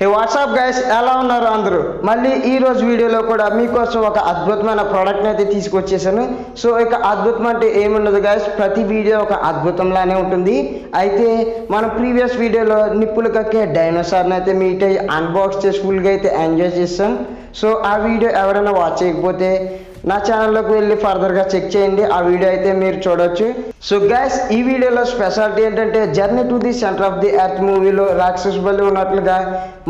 హే WhatsApp guys, ఎలా ఉన్నారు అందరూ? మళ్ళీ ఈ రోజు వీడియోలో కూడా మీకోసం ఒక అద్భుతమైన ప్రోడక్ట్ని అయితే తీసుకొచ్చేసాను. సో ఇక అద్భుతం అంటే ఏముండదు గైస్, ప్రతి వీడియో ఒక అద్భుతంలానే ఉంటుంది. అయితే మన ప్రీవియస్ వీడియోలో నిప్పులు కక్కే డైనోసార్ని అయితే మీట్ అయ్యి అన్బాక్స్ చేసి ఫుల్గా అయితే ఎంజాయ్ చేస్తాం. సో ఆ వీడియో ఎవరైనా వాచ్ చేయకపోతే నా ఛానల్లోకి వెళ్ళి ఫర్దర్గా చెక్ చేయండి, ఆ వీడియో అయితే మీరు చూడొచ్చు. సో గైస్, ఈ వీడియోలో స్పెషాలిటీ ఏంటంటే journey to the centre of the earth మూవీలో రాక్షస బల్లి ఉన్నట్లుగా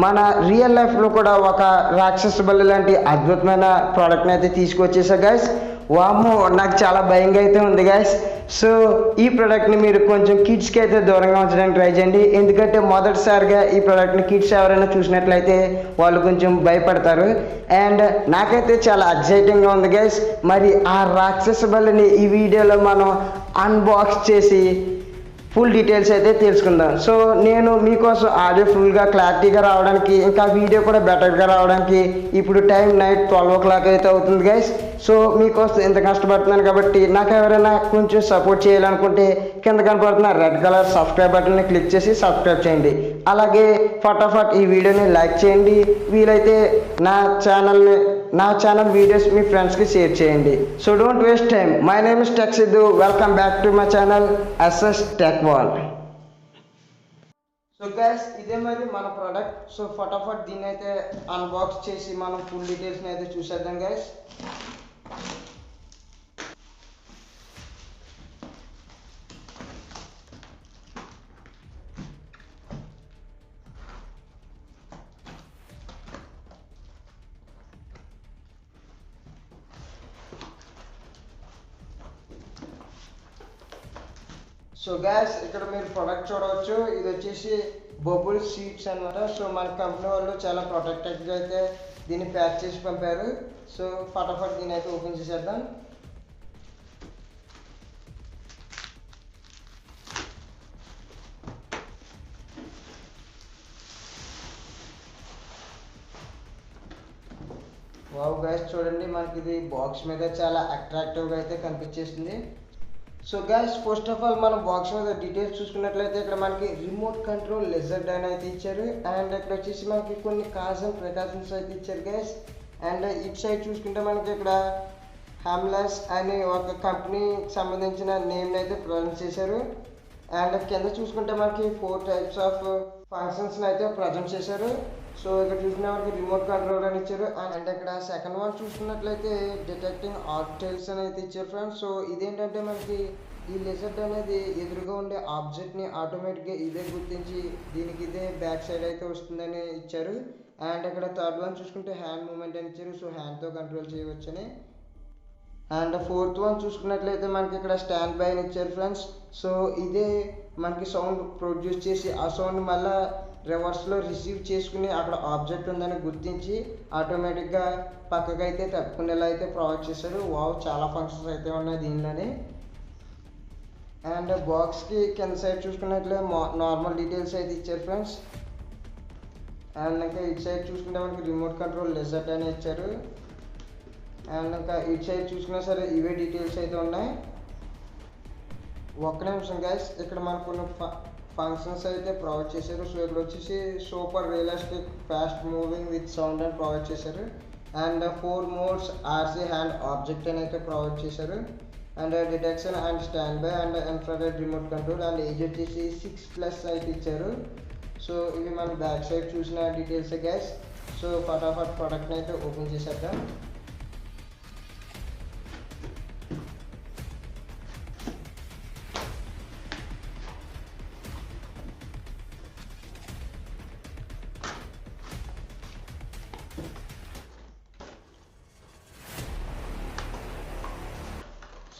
మన రియల్ లైఫ్లో కూడా ఒక రాక్షస బల్లి లాంటి అద్భుతమైన ప్రోడక్ట్ని అయితే తీసుకొచ్చేసా గైస్. వామ్మో, నాకు చాలా భయంగా అయితే ఉంది గైస్. సో ఈ ప్రోడక్ట్ని మీరు కొంచెం కిడ్స్కి అయితే దూరంగా ఉంచడానికి ట్రై చేయండి, ఎందుకంటే మొదటిసారిగా ఈ ప్రోడక్ట్ని కిడ్స్ ఎవరైనా చూసినట్లయితే వాళ్ళు కొంచెం భయపడతారు. అండ్ నాకైతే చాలా ఎక్సైటింగ్గా ఉంది గైస్. మరి ఆ రాక్షస బల్లిని ఈ వీడియోలో మనం అన్బాక్స్ చేసి ఫుల్ డీటెయిల్స్ అయితే తెలుసుకుందాం. సో నేను మీకోసం ఆడియో ఫుల్గా క్లారిటీగా రావడానికి, ఇంకా వీడియో కూడా బెటర్గా రావడానికి ఇప్పుడు టైం నైట్ 12 o'clock అయితే అవుతుంది గైస్. సో మీకోసం ఎంత కష్టపడుతున్నాను కాబట్టి నాకు ఎవరైనా కొంచెం సపోర్ట్ చేయాలనుకుంటే కింద కనపడుతున్న రెడ్ కలర్ సబ్స్క్రైబ్ బటన్ని క్లిక్ చేసి సబ్స్క్రైబ్ చేయండి. అలాగే ఫటాఫట్ ఈ వీడియోని లైక్ చేయండి, వీలైతే నా ఛానల్ వీడియోస్ మీ ఫ్రెండ్స్కి షేర్ చేయండి. So don't waste time. My name is tech Siddhu. Welcome back to my channel SS tech world. So guys, ఇదే మరి మన ప్రోడక్ట్. సో ఫటాఫట్ దీన్ని అయితే అన్బాక్స్ చేసి మనం ఫుల్ డీటెయిల్స్ని అయితే చూసేద్దాం గైస్. సో గ్యాస్, ఇక్కడ మీరు ప్రొడక్ట్ చూడవచ్చు. ఇది వచ్చేసి బబుల్ షీట్స్ అనమాట. సో మన కంపెనీ వాళ్ళు చాలా ప్రొటెక్టెడ్గా అయితే దీన్ని ప్యాక్ చేసి పంపారు. సో ఫటాఫట్ దీన్ని అయితే ఓపెన్ చేసేద్దాం. వావ్ గ్యాస్, చూడండి మనకి ఇది బాక్స్ మీద చాలా అట్రాక్టివ్గా అయితే కనిపించేస్తుంది. So guys, first of all మనం బాక్స్ మీద డీటెయిల్స్ చూసుకున్నట్లయితే ఇక్కడ మనకి రిమోట్ కంట్రోల్ లెజర్ డైన్ అయితే ఇచ్చారు. అండ్ ఇక్కడ వచ్చేసి మనకి కొన్ని కాజ్ అండ్ ప్రికాషన్స్ అయితే ఇచ్చారు గైస్. అండ్ ఇటు సైడ్ చూసుకుంటే మనకి ఇక్కడ హామ్లెస్ అనే ఒక కంపెనీకి సంబంధించిన నేమ్ని అయితే ప్రజెంట్ చేశారు. అండ్ కింద చూసుకుంటే మనకి 4 types ఆఫ్ ఫంక్షన్స్ని అయితే ప్రజెంట్ చేశారు. సో ఇక్కడ చూసుకునే మనకి రిమోట్ కంట్రోల్ అని ఇచ్చారు. అండ్ ఇక్కడ సెకండ్ వన్ చూసుకున్నట్లయితే డిటెక్టింగ్ ఆబ్జెక్ట్స్ అని అయితే ఇచ్చారు ఫ్రెండ్స్. సో ఇదేంటంటే మనకి ఈ లెజర్డ్ అనేది ఎదురుగా ఉండే ఆబ్జెక్ట్ని ఆటోమేటిక్గా ఇదే గుర్తించి దీనికి ఇదే బ్యాక్ సైడ్ అయితే వస్తుందని ఇచ్చారు. అండ్ ఇక్కడ థర్డ్ వన్ చూసుకుంటే హ్యాండ్ మూమెంట్ అని ఇచ్చారు. సో హ్యాండ్తో కంట్రోల్ చేయవచ్చని. అండ్ ఫోర్త్ వన్ చూసుకున్నట్లయితే మనకి ఇక్కడ స్టాండ్ బై అని ఇచ్చారు ఫ్రెండ్స్. సో ఇదే మనకి సౌండ్ ప్రొడ్యూస్ చేసి ఆ సౌండ్ మళ్ళీ రివర్స్లో రిసీవ్ చేసుకుని అక్కడ ఆబ్జెక్ట్ ఉందని గుర్తించి ఆటోమేటిక్గా పక్కకు అయితే తప్పుకునేలా అయితే ప్రొవైడ్ చేశారు. వావ్, చాలా ఫంక్షన్స్ అయితే ఉన్నాయి దీనిలోనే. అండ్ బాక్స్కి కింద సైడ్ చూసుకున్నట్లే నార్మల్ డీటెయిల్స్ అయితే ఇచ్చారు ఫ్రెండ్స్. అండ్ ఇంకా ఇటు సైడ్ చూసుకుంటే మనకి రిమోట్ కంట్రోల్ లెజర్డ్ అని ఇచ్చారు. అండ్ ఇంకా ఇటు సైడ్ చూసుకున్నా సరే ఇవే డీటెయిల్స్ అయితే ఉన్నాయి. ఒక్క నిమిషం గైస్, ఇక్కడ మనకు కొన్ని ఫంక్షన్స్ అయితే ప్రొవైడ్ చేశారు. సో ఇక్కడ వచ్చేసి super realistic fast moving with sound అని ప్రొవైడ్ చేశారు. And 4 modes RC hand object అని అయితే ప్రొవైడ్ చేశారు. And detection and stand by and infrared remote control. And age వచ్చేసి 6+ అయితే ఇచ్చారు. సో ఇవి మన బ్యాక్ సైడ్ చూసిన డీటెయిల్స్ గైస్. సో ఫటాఫట్ ప్రోడక్ట్ని అయితే ఓపెన్ చేసేద్దాం.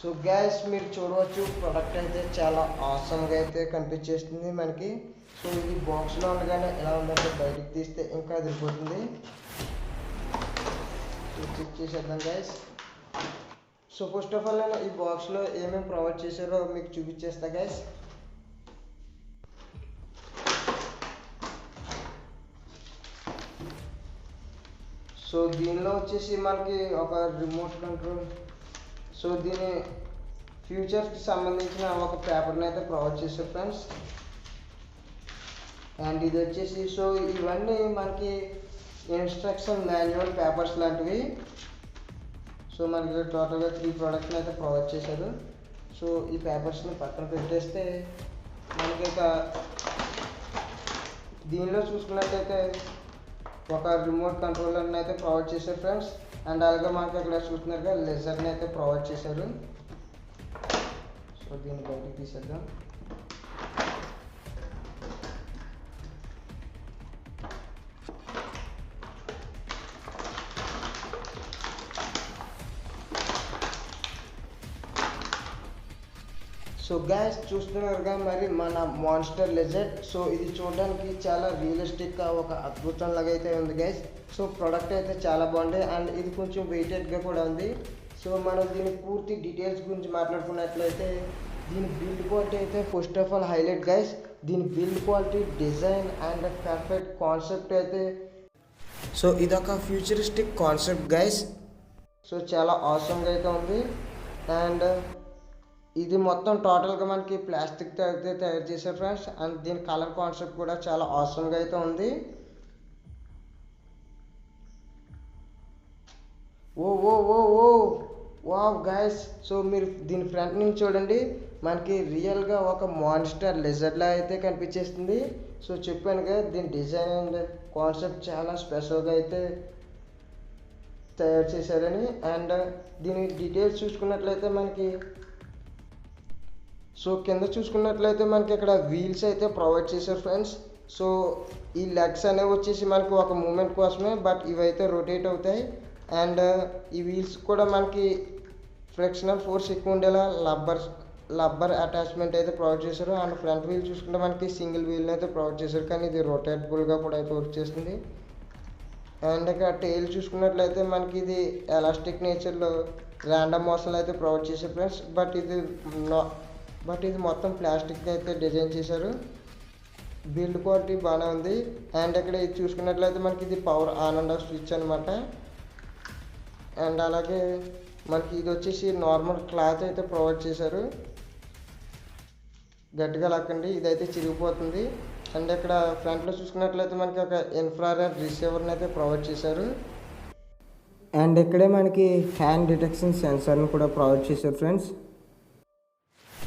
సో గ్యాస్, మీరు చూడవచ్చు ప్రోడక్ట్ అయితే చాలా ఆసమ్గా అయితే కనిపించేస్తుంది మనకి. సో ఇది బాక్స్లో ఉండగానే ఎలా ఉందంటే బయటికి తీస్తే ఇంకా అదిరిపోతుంది. సో చెక్ చేసేద్దాం gas. So first of all నేను ఈ బాక్స్లో ఏమేమి ప్రొవైడ్ చేశారో మీకు చూపించేస్తా గ్యాస్. సో దీనిలో వచ్చేసి మనకి ఒక రిమోట్ కంట్రోల్, సో దీని ఫ్యూచర్కి సంబంధించిన ఒక పేపర్ని అయితే ప్రొవైడ్ చేశారు ఫ్రెండ్స్. అండ్ ఇది వచ్చేసి సో ఇవన్నీ మనకి ఇన్స్ట్రక్షన్ మాన్యువల్ పేపర్స్ లాంటివి. సో మనకి టోటల్గా 3 ప్రోడక్ట్ని అయితే ప్రొవైడ్ చేశారు. సో ఈ పేపర్స్ని పక్కన పెట్టేస్తే మనకి ఇక దీనిలో చూసుకున్నట్లయితే ఒక రిమోట్ కంట్రోలర్ని అయితే ప్రొవైడ్ చేశారు ఫ్రెండ్స్. అండ్ అలాగే మనకి ఇక్కడ చూస్తున్నారుగా లెజర్ని అయితే ప్రొవైడ్ చేశారు. సో దీన్ని బయటికి తీసేద్దాం. సో గ్యాస్ చూస్తున్నారుగా మరి మన మాన్స్టర్ లెజర్డ్. సో ఇది చూడడానికి చాలా రియలిస్టిక్గా ఒక అద్భుతం లాగా అయితే ఉంది గైస్. సో ప్రోడక్ట్ అయితే చాలా బాగుంది అండ్ ఇది కొంచెం వెయిటెడ్గా కూడా ఉంది. సో మనం దీని పూర్తి డీటెయిల్స్ గురించి మాట్లాడుకున్నట్లయితే దీని బిల్డ్ క్వాలిటీ అయితే first of all highlight guys. దీని build quality, design and perfect concept అయితే సో ఇదొక ఫ్యూచరిస్టిక్ కాన్సెప్ట్ గైస్. సో చాలా ఆసమ్గా అయితే ఉంది. అండ్ ఇది మొత్తం టోటల్గా మనకి ప్లాస్టిక్తో అయితే తయారు చేశారు ఫ్రెండ్స్. అండ్ దీని కలర్ కాన్సెప్ట్ కూడా చాలా ఆసమ్గా అయితే ఉంది. ఓ ఓ ఓ ఓ వావ్ గైస్. సో మీరు దీని ఫ్రంట్ నుంచి చూడండి, మనకి రియల్గా ఒక మాన్స్టర్ లెజర్డ్లా అయితే కనిపించేస్తుంది. సో చెప్పాను కదా దీని డిజైన్ అండ్ కాన్సెప్ట్ చాలా స్పెషల్గా అయితే తయారు చేశారని. అండ్ దీని డీటెయిల్స్ చూసుకున్నట్లయితే మనకి సో కింద చూసుకున్నట్లయితే మనకి ఇక్కడ వీల్స్ అయితే ప్రొవైడ్ చేశారు ఫ్రెండ్స్. సో ఈ లెగ్స్ అనేవి వచ్చేసి మనకి ఒక మూమెంట్ కోసమే, బట్ ఇవైతే రొటేట్ అవుతాయి. అండ్ ఈ వీల్స్ కూడా మనకి ఫ్రిక్షనల్ ఫోర్స్ ఎక్కువ ఉండేలా లబ్బర్ అటాచ్మెంట్ అయితే ప్రొవైడ్ చేశారు. అండ్ ఫ్రంట్ వీల్ చూసుకుంటే మనకి సింగిల్ వీల్ అయితే ప్రొవైడ్ చేశారు, కానీ ఇది రొటేటబుల్గా కూడా అయితే వర్క్ చేస్తుంది. అండ్ ఇక్కడ టైల్ చూసుకున్నట్లయితే మనకి ఇది ఎలాస్టిక్ నేచర్లో ర్యాండమ్ మోషన్ అయితే ప్రొవైడ్ చేశారు ఫ్రెండ్స్. బట్ ఇది మొత్తం ప్లాస్టిక్ అయితే డిజైన్ చేశారు. బిల్డ్ క్వాలిటీ బాగానే ఉంది. అండ్ ఇక్కడ ఇది చూసుకున్నట్లయితే మనకి ఇది power on and off switch అనమాట. అండ్ అలాగే మనకి ఇది వచ్చేసి నార్మల్ క్లాత్ అయితే ప్రొవైడ్ చేశారు. గట్టిగా లాక్కండి, ఇదైతే చిరిగిపోతుంది. అండ్ ఇక్కడ ఫ్రంట్లో చూసుకున్నట్లయితే మనకి ఒక ఇన్ఫ్రారెడ్ రిసీవర్ని అయితే ప్రొవైడ్ చేశారు. అండ్ ఇక్కడే మనకి హ్యాండ్ డిటెక్షన్ సెన్సార్ని కూడా ప్రొవైడ్ చేశారు ఫ్రెండ్స్.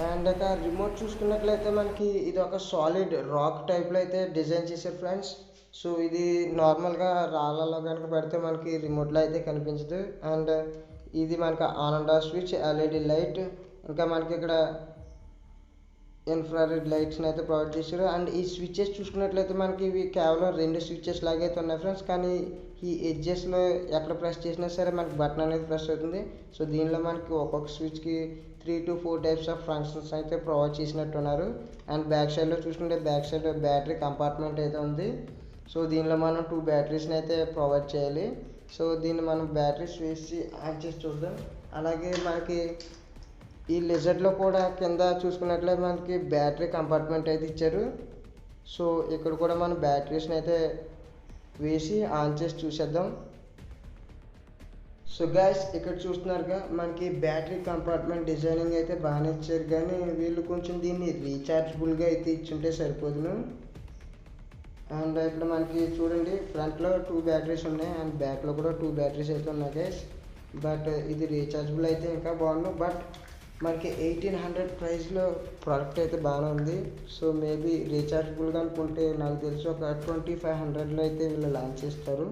అండ్ ఇక రిమోట్ చూసుకున్నట్లయితే మనకి ఇది ఒక సాలిడ్ రాక్ టైప్లో అయితే డిజైన్ చేశారు ఫ్రెండ్స్. సో ఇది నార్మల్గా రాళ్ళలో కనుక పెడితే మనకి రిమోట్లో అయితే కనిపించదు. అండ్ ఇది మనకి on and off switch, LED light, ఇంకా మనకి ఇక్కడ ఇన్ఫ్రారెడ్ లైట్స్ని అయితే ప్రొవైడ్ చేశారు. అండ్ ఈ స్విచ్చెస్ చూసుకున్నట్లయితే మనకి ఇవి కేవలం 2 స్విచ్చెస్ లాగైతే ఉన్నాయి ఫ్రెండ్స్, కానీ ఈ ఎడ్జెస్లో ఎక్కడ ప్రెస్ చేసినా సరే మనకి బటన్ అనేది ప్రెస్ అవుతుంది. సో దీనిలో మనకి ఒక్కొక్క స్విచ్కి 3 to 4 టైప్స్ ఆఫ్ ఫంక్షన్స్ అయితే ప్రొవైడ్ చేసినట్టున్నారు. అండ్ బ్యాక్ సైడ్లో చూసుకుంటే బ్యాక్ సైడ్ బ్యాటరీ కంపార్ట్మెంట్ అయితే ఉంది. సో దీనిలో మనం 2 బ్యాటరీస్ని అయితే ప్రొవైడ్ చేయాలి. సో దీన్ని మనం బ్యాటరీస్ వేసి ఆన్ చేసి చూద్దాం. అలాగే మనకి ఈ లెజర్డ్లో కూడా కింద చూసుకున్నట్లయితే మనకి బ్యాటరీ కంపార్ట్మెంట్ అయితే ఇచ్చారు. సో ఇక్కడ కూడా మనం బ్యాటరీస్ని అయితే వేసి ఆన్ చేసి చూసేద్దాం. సో గైస్ ఇక్కడ చూస్తున్నారుగా మనకి బ్యాటరీ కంపార్ట్మెంట్ డిజైనింగ్ అయితే బాగానే ఇచ్చారు, కానీ వీళ్ళు కొంచెం దీన్ని రీఛార్జబుల్గా అయితే ఇచ్చుంటే సరిపోదును. అండ్ ఇక్కడ మనకి చూడండి ఫ్రంట్లో 2 బ్యాటరీస్ ఉన్నాయి అండ్ బ్యాక్లో కూడా 2 బ్యాటరీస్ అయితే ఉన్నాయి గైస్. బట్ ఇది రీఛార్జబుల్ అయితే ఇంకా బాగుండు. బట్ మనకి 1800 ప్రైస్లో ప్రోడక్ట్ అయితే బాగానే ఉంది. సో మేబీ రీఛార్జబుల్గా అనుకుంటే నాకు తెలిసి ఒక 2500లో అయితే వీళ్ళు లాంచ్ చేస్తారు.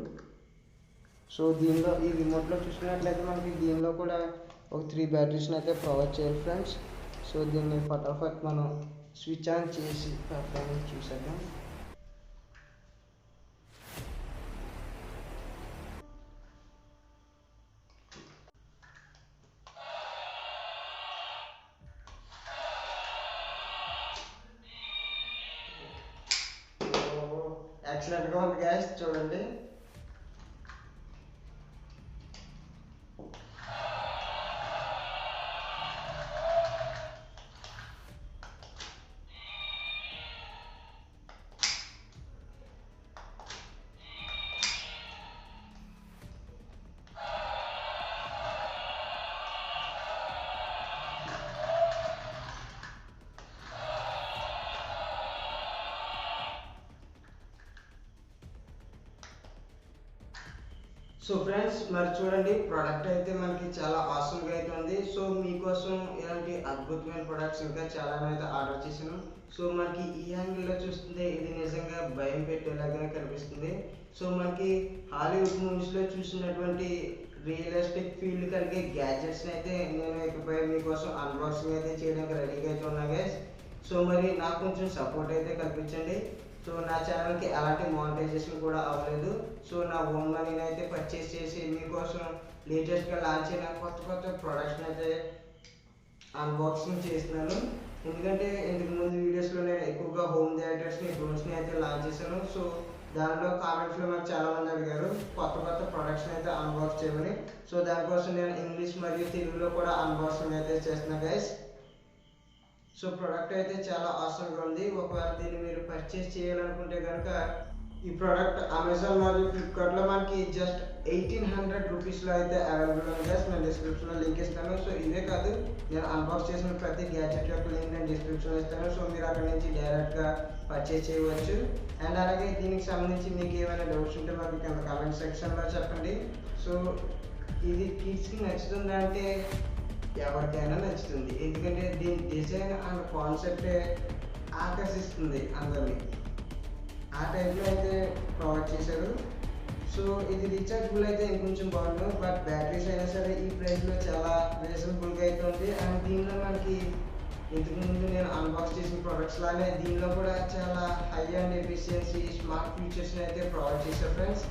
సో దీనిలో ఈ రిమోట్లో చూసుకున్నట్లయితే మనకి దీనిలో కూడా ఒక 3 బ్యాటరీస్ని అయితే ప్రొవైడ్ చేయాలి ఫ్రెండ్స్. సో దీన్ని ఫటాఫట్ మనం స్విచ్ ఆన్ చేసి పర్ఫార్మెన్స్ చూసేద్దాం. ఎక్సలెంట్గా ఉంది గ్యాస్ చూడండి. సో ఫ్రెండ్స్ మరి చూడండి, ప్రోడక్ట్ అయితే మనకి చాలా ఆసమ్గా అయితే ఉంది. సో మీకోసం ఇలాంటి అద్భుతమైన ప్రొడక్ట్స్ ఇంకా చాలా అయితే ఆర్డర్ చేశాను. సో మనకి ఈ యాంగిల్లో చూస్తుంటే ఇది నిజంగా భయం పెట్టేలాగానే కనిపిస్తుంది. సో మనకి హాలీవుడ్ మూవీస్లో చూసినటువంటి రియలిస్టిక్ ఫీల్డ్ కలిగే గ్యాడ్జెట్స్ని అయితే నేను ఇకపై మీకోసం అన్బాక్సింగ్ అయితే చేయడానికి రెడీగా అయితే ఉన్నా గైస్. సో మరి నాకు కొంచెం సపోర్ట్ అయితే కల్పించండి. సో నా ఛానల్కి ఎలాంటి మానిటైజేషన్ కూడా అవ్వలేదు. సో నా ఓన్ మనీని అయితే పర్చేస్ చేసి మీకోసం లేటెస్ట్గా లాంచ్ అయిన కొత్త కొత్త ప్రొడక్ట్స్ని అయితే అన్బాక్సింగ్ చేస్తున్నాను. ఎందుకంటే ఇంతకుముందు వీడియోస్లో నేను ఎక్కువగా హోమ్ థియేటర్స్ని డ్రోన్స్ని అయితే లాంచ్ చేశాను. సో దానిలో కామెంట్స్లో నాకు చాలామంది అడిగారు కొత్త కొత్త ప్రొడక్ట్స్ని అయితే అన్బాక్స్ చేయమని. సో దానికోసం నేను ఇంగ్లీష్ మరియు తెలుగులో కూడా అన్బాక్సింగ్ అయితే చేస్తున్నా గైస్. సో ప్రోడక్ట్ అయితే చాలా ఆసమ్గా ఉంది. ఒకవేళ దీన్ని మీరు పర్చేస్ చేయాలనుకుంటే కనుక ఈ ప్రోడక్ట్ అమెజాన్ మరియు ఫ్లిప్కార్ట్లో మనకి జస్ట్ 1800 రూపీస్లో అయితే అవైలబుల్ ఉంది గైస్. నేను డిస్క్రిప్షన్లో లింక్ ఇస్తాను. సో ఇదే కాదు, నేను అన్బాక్స్ చేసిన ప్రతి గ్యాడ్జెట్ యొక్క లింక్ నేను డిస్క్రిప్షన్లో ఇస్తాను. సో మీరు అక్కడ నుంచి డైరెక్ట్గా పర్చేస్ చేయవచ్చు. అండ్ అలాగే దీనికి సంబంధించి మీకు ఏమైనా డౌట్స్ ఉంటే మాకు కింద కామెంట్ సెక్షన్లో చెప్పండి. సో ఇది కిడ్స్కి నచ్చుతుందా అంటే ఎవరికైనా నచ్చుతుంది. ఎందుకంటే దీని డిజైన్ అండ్ కాన్సెప్టే ఆకర్షిస్తుంది అందరినీ. ఆ టైప్లో అయితే ప్రొవైడ్ చేశారు. సో ఇది రీఛార్జబుల్ అయితే ఇంకొంచెం బాగుండు, బట్ బ్యాటరీస్ అయినా సరే ఈ ప్రైస్లో చాలా రీజనబుల్గా అయితే ఉంది. అండ్ దీనిలో మనకి ఇంతకుముందు నేను అన్బాక్స్ చేసిన ప్రొడక్ట్స్ లానే దీనిలో కూడా చాలా హై అండ్ ఎఫిషియన్సీ స్మార్ట్ ఫీచర్స్ని అయితే ప్రొవైడ్ చేశారు ఫ్రెండ్స్.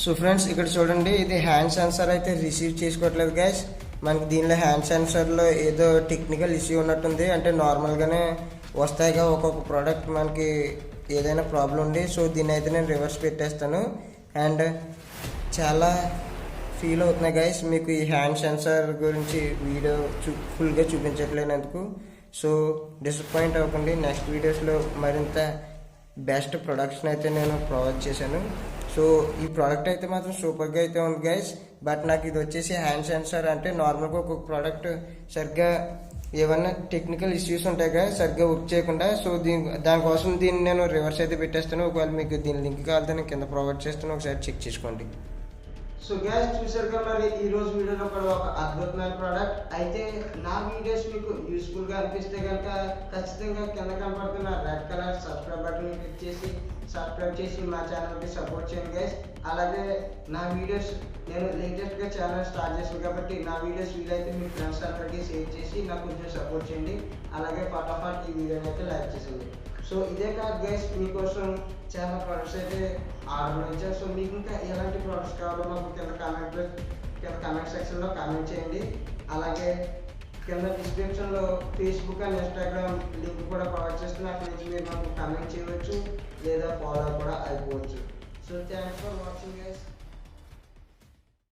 సో ఫ్రెండ్స్ ఇక్కడ చూడండి, ఇది హ్యాండ్ సెన్సార్ అయితే రిసీవ్ చేసుకోవట్లేదు గైస్. మనకి దీనిలో హ్యాండ్ సెన్సార్లో ఏదో టెక్నికల్ ఇష్యూ ఉన్నట్టుంది. అంటే నార్మల్గానే వస్తాయిగా ఒక్కొక్క ప్రోడక్ట్ మనకి ఏదైనా ప్రాబ్లం ఉంది. సో దీన్ని అయితే నేను రివర్స్ పెట్టేస్తాను. అండ్ చాలా ఫీల్ అవుతున్నాయి గైస్ మీకు ఈ హ్యాండ్ సెన్సార్ గురించి వీడియో ఫుల్గా చూపించట్లేనందుకు. సో డిసప్పాయింట్ అవ్వకండి, నెక్స్ట్ వీడియోస్లో మరింత బెస్ట్ ప్రొడక్ట్స్ని అయితే నేను ప్రొవైడ్ చేశాను. సో ఈ ప్రోడక్ట్ అయితే మాత్రం సూపర్గా అయితే ఉంది గైస్. బట్ నాకు ఇది వచ్చేసి హ్యాండ్ సెన్సార్. అంటే నార్మల్గా ఒక్కొక్క ప్రోడక్ట్ సరిగ్గా ఏమన్నా టెక్నికల్ ఇష్యూస్ ఉంటాయి కదా, సరిగ్గా వర్క్ చేయకుండా. సో దానికోసం దీన్ని నేను రివర్స్ అయితే పెట్టేస్తాను. ఒకవేళ మీకు దీని లింక్ కావాలంటే నేను కింద ప్రొవైడ్ చేస్తాను, ఒకసారి చెక్ చేసుకోండి. సో గ్యాస్ చూసారుగా, మరి ఈ రోజు వీడియోలో కూడా ఒక అద్భుతమైన ప్రోడక్ట్ అయితే. నా వీడియోస్ మీకు యూస్ఫుల్గా అనిపిస్తే కనుక ఖచ్చితంగా కింద కనపడుతున్న red colour subscribe button click చేసి సబ్స్క్రైబ్ చేసి మా ఛానల్కి సపోర్ట్ చేయండి గైస్. అలాగే నా వీడియోస్ నేను లేటెస్ట్గా ఛానల్ స్టార్ట్ చేశాను కాబట్టి నా వీడియోస్ వీలైతే మీ ఫ్రెండ్స్ అందరికీ షేర్ చేసి నాకు కొంచెం సపోర్ట్ చేయండి. అలాగే ఫటాఫట్ ఈ వీడియోని అయితే లైక్ చేసేయండి. సో ఇదే కాదు గైస్, మీకోసం చాలా ప్రొడక్ట్స్ అయితే ఆర్డర్ ఇచ్చారు. సో మీకు ఇంకా ఎలాంటి ప్రొడక్ట్స్ కావాలో మాకు కింద కామెంట్ సెక్షన్లో కామెంట్ చేయండి. అలాగే కింద డిస్క్రిప్షన్లో ఫేస్బుక్ అండ్ ఇన్స్టాగ్రామ్ లింక్ కూడా ప్రొవైడ్ చేస్తున్నా. అక్కడి నుంచి మీరు మాకు కామెంట్ చేయవచ్చు లేదా ఫాలో కూడా అయిపోవచ్చు. So thanks for watching guys.